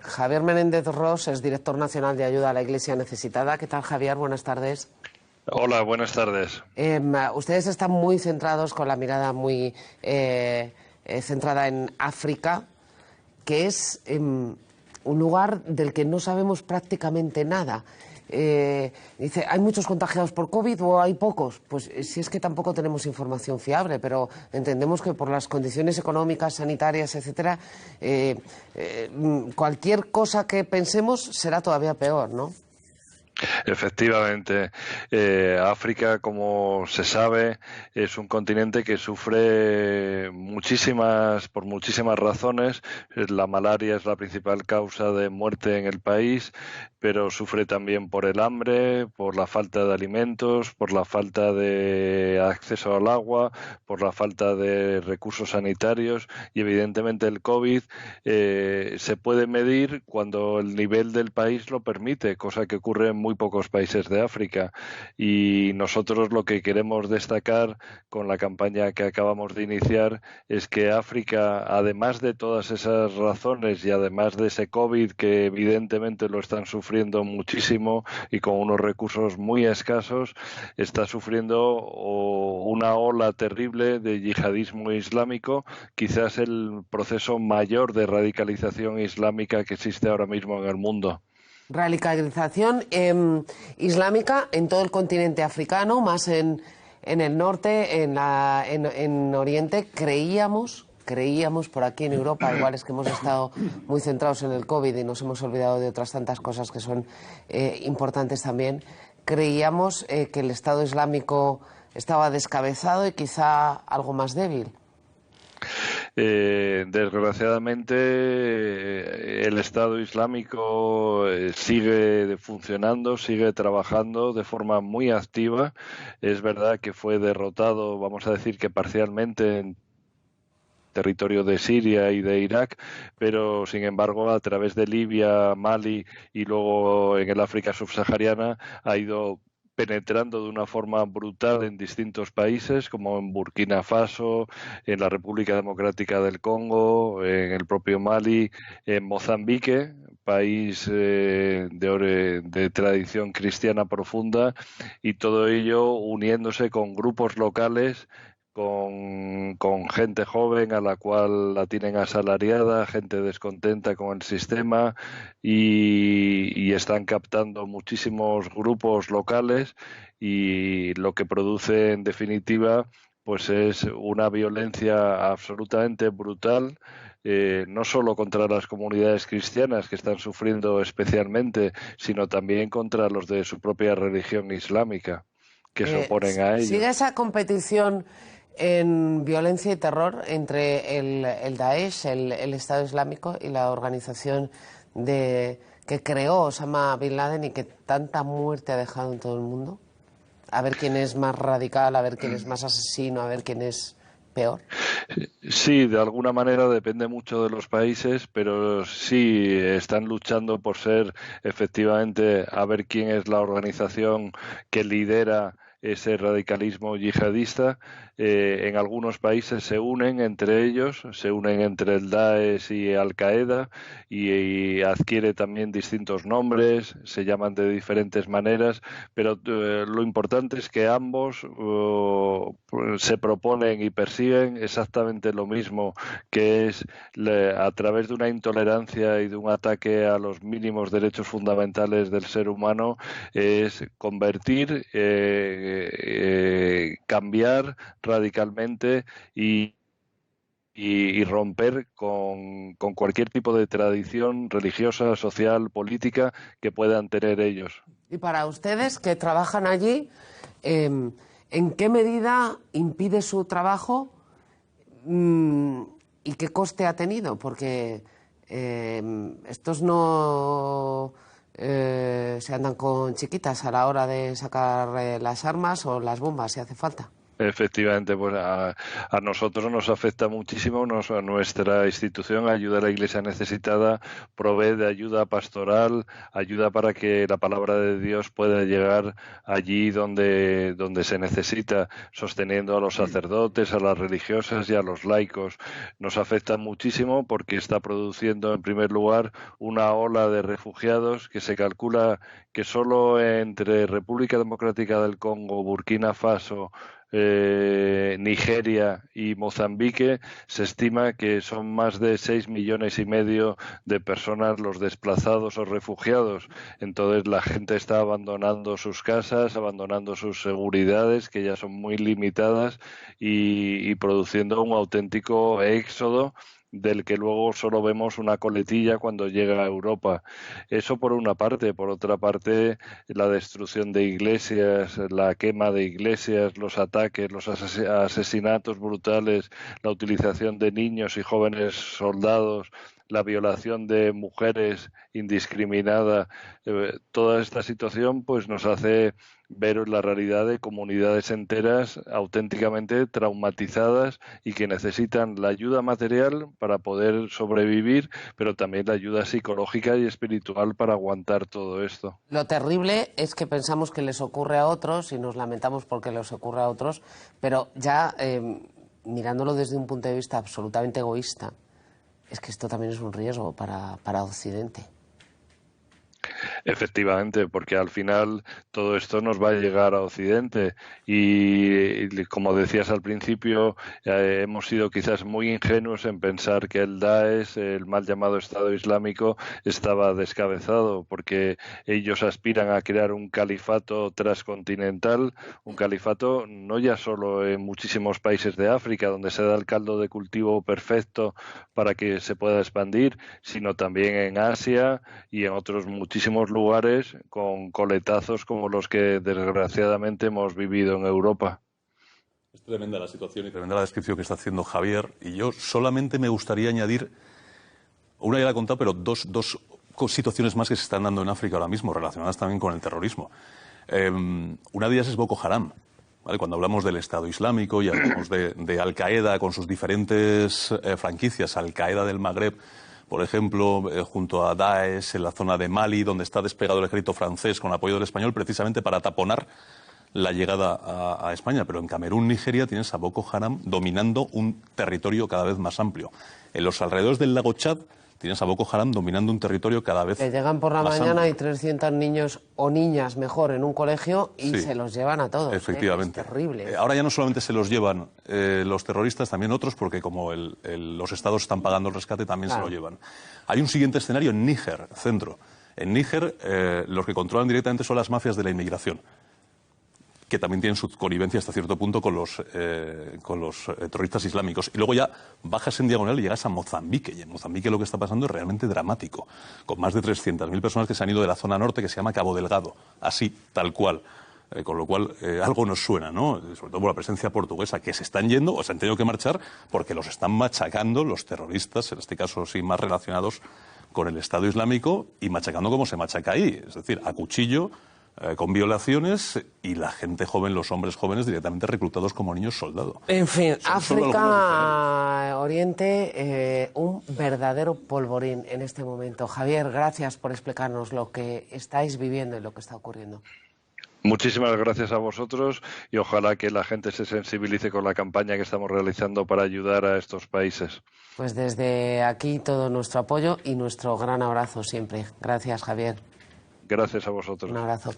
Javier Menéndez Ros es director nacional de ayuda a la Iglesia necesitada. ¿Qué tal, Javier? Buenas tardes. Hola, buenas tardes. Ustedes están muy centrados, con la mirada muy centrada en África, que es un lugar del que no sabemos prácticamente nada. Dice, ¿hay muchos contagiados por COVID o hay pocos? Pues si es que tampoco tenemos información fiable, pero entendemos que por las condiciones económicas, sanitarias, etcétera, cualquier cosa que pensemos será todavía peor, ¿no? Efectivamente, África, como se sabe, es un continente que sufre por muchísimas razones. La malaria es la principal causa de muerte en el país, pero sufre también por el hambre, por la falta de alimentos, por la falta de acceso al agua, por la falta de recursos sanitarios y evidentemente el COVID se puede medir cuando el nivel del país lo permite, cosa que ocurre en muy pocos países de África. Y nosotros lo que queremos destacar con la campaña que acabamos de iniciar es que África, además de todas esas razones y además de ese COVID que evidentemente lo están sufriendo muchísimo y con unos recursos muy escasos, está sufriendo una ola terrible de yihadismo islámico, quizás el proceso mayor de radicalización islámica que existe ahora mismo en el mundo. Radicalización islámica en todo el continente africano, más en el norte, en Oriente. Creíamos por aquí en Europa, igual es que hemos estado muy centrados en el COVID y nos hemos olvidado de otras tantas cosas que son importantes también. Creíamos que el Estado Islámico estaba descabezado y quizá algo más débil. Desgraciadamente, el Estado Islámico sigue funcionando, sigue trabajando de forma muy activa. Es verdad que fue derrotado, vamos a decir que parcialmente, en territorio de Siria y de Irak, pero sin embargo a través de Libia, Mali y luego en el África subsahariana ha ido penetrando de una forma brutal en distintos países, como en Burkina Faso, en la República Democrática del Congo, en el propio Mali, en Mozambique, país de tradición cristiana profunda, y todo ello uniéndose con grupos locales, con gente joven a la cual la tienen asalariada, gente descontenta con el sistema y están captando muchísimos grupos locales, y lo que produce en definitiva pues es una violencia absolutamente brutal, no solo contra las comunidades cristianas que están sufriendo especialmente, sino también contra los de su propia religión islámica, que se oponen a ello. ¿Sigue esa competición en violencia y terror entre el Daesh, el Estado Islámico, y la organización que creó Osama Bin Laden y que tanta muerte ha dejado en todo el mundo? A ver quién es más radical, a ver quién es más asesino, a ver quién es peor. Sí, de alguna manera depende mucho de los países, pero sí están luchando por ser efectivamente, a ver quién es la organización que lidera ese radicalismo yihadista. En algunos países se unen entre ellos, se unen entre el Daesh y Al-Qaeda, y adquiere también distintos nombres, se llaman de diferentes maneras, pero lo importante es que ambos se proponen y persiguen exactamente lo mismo, que es a través de una intolerancia y de un ataque a los mínimos derechos fundamentales del ser humano, es convertir, cambiar radicalmente y romper con cualquier tipo de tradición religiosa, social, política que puedan tener ellos. Y para ustedes que trabajan allí, ¿en qué medida impide su trabajo y qué coste ha tenido? Porque estos no se andan con chiquitas a la hora de sacar las armas o las bombas si hace falta. Efectivamente, pues a nosotros nos afecta muchísimo, a nuestra institución ayuda a la Iglesia necesitada, provee de ayuda pastoral, ayuda para que la palabra de Dios pueda llegar allí donde se necesita, sosteniendo a los sacerdotes, a las religiosas y a los laicos. Nos afecta muchísimo porque está produciendo, en primer lugar, una ola de refugiados que se calcula que solo entre República Democrática del Congo, Burkina Faso, Nigeria y Mozambique, se estima que son más de 6,5 millones de personas los desplazados o refugiados. Entonces la gente está abandonando sus casas, abandonando sus seguridades, que ya son muy limitadas, y produciendo un auténtico éxodo del que luego solo vemos una coletilla cuando llega a Europa. Eso por una parte. Por otra parte, la destrucción de iglesias, la quema de iglesias, los ataques, los asesinatos brutales, la utilización de niños y jóvenes soldados, la violación de mujeres indiscriminada, toda esta situación pues nos hace ver la realidad de comunidades enteras auténticamente traumatizadas y que necesitan la ayuda material para poder sobrevivir, pero también la ayuda psicológica y espiritual para aguantar todo esto. Lo terrible es que pensamos que les ocurre a otros y nos lamentamos porque les ocurre a otros, pero ya mirándolo desde un punto de vista absolutamente egoísta, es que esto también es un riesgo para Occidente. Efectivamente, porque al final todo esto nos va a llegar a Occidente y como decías al principio, hemos sido quizás muy ingenuos en pensar que el Daesh, el mal llamado Estado Islámico, estaba descabezado, porque ellos aspiran a crear un califato transcontinental, un califato no ya solo en muchísimos países de África, donde se da el caldo de cultivo perfecto para que se pueda expandir, sino también en Asia y en otros muchísimos lugares con coletazos como los que desgraciadamente hemos vivido en Europa. Es tremenda la situación y tremenda la descripción que está haciendo Javier, y yo solamente me gustaría añadir, una ya la he contado, pero dos situaciones más que se están dando en África ahora mismo, relacionadas también con el terrorismo. Una de ellas es Boko Haram. ¿Vale? Cuando hablamos del Estado Islámico y hablamos de Al-Qaeda con sus diferentes franquicias, Al-Qaeda del Magreb, por ejemplo, junto a Daesh en la zona de Mali, donde está desplegado el ejército francés con apoyo del español, precisamente para taponar la llegada a España. Pero en Camerún, Nigeria, tienes a Boko Haram dominando un territorio cada vez más amplio. En los alrededores del lago Chad tienes a Boko Haram dominando un territorio cada vez más amplio. Llegan por la mañana y 300 niños o niñas, mejor, en un colegio y sí, se los llevan a todos. Efectivamente. Es terrible. Ahora ya no solamente se los llevan los terroristas, también otros, porque como los estados están pagando el rescate, también claro, se lo llevan. Hay un siguiente escenario en Níger, centro. En Níger, los que controlan directamente son las mafias de la inmigración, que también tienen su connivencia hasta cierto punto con los terroristas islámicos. Y luego ya bajas en diagonal y llegas a Mozambique. Y en Mozambique lo que está pasando es realmente dramático, con más de 300.000 personas que se han ido de la zona norte, que se llama Cabo Delgado, así, tal cual. Con lo cual, algo nos suena, ¿no? Sobre todo por la presencia portuguesa, que se están yendo o se han tenido que marchar porque los están machacando los terroristas, en este caso sí más relacionados con el Estado Islámico, y machacando como se machaca ahí, es decir, a cuchillo, con violaciones, y la gente joven, los hombres jóvenes, directamente reclutados como niños soldado. En fin, África, Oriente, un verdadero polvorín en este momento. Javier, gracias por explicarnos lo que estáis viviendo y lo que está ocurriendo. Muchísimas gracias a vosotros y ojalá que la gente se sensibilice con la campaña que estamos realizando para ayudar a estos países. Pues desde aquí todo nuestro apoyo y nuestro gran abrazo siempre. Gracias, Javier. Gracias a vosotros. Un abrazo.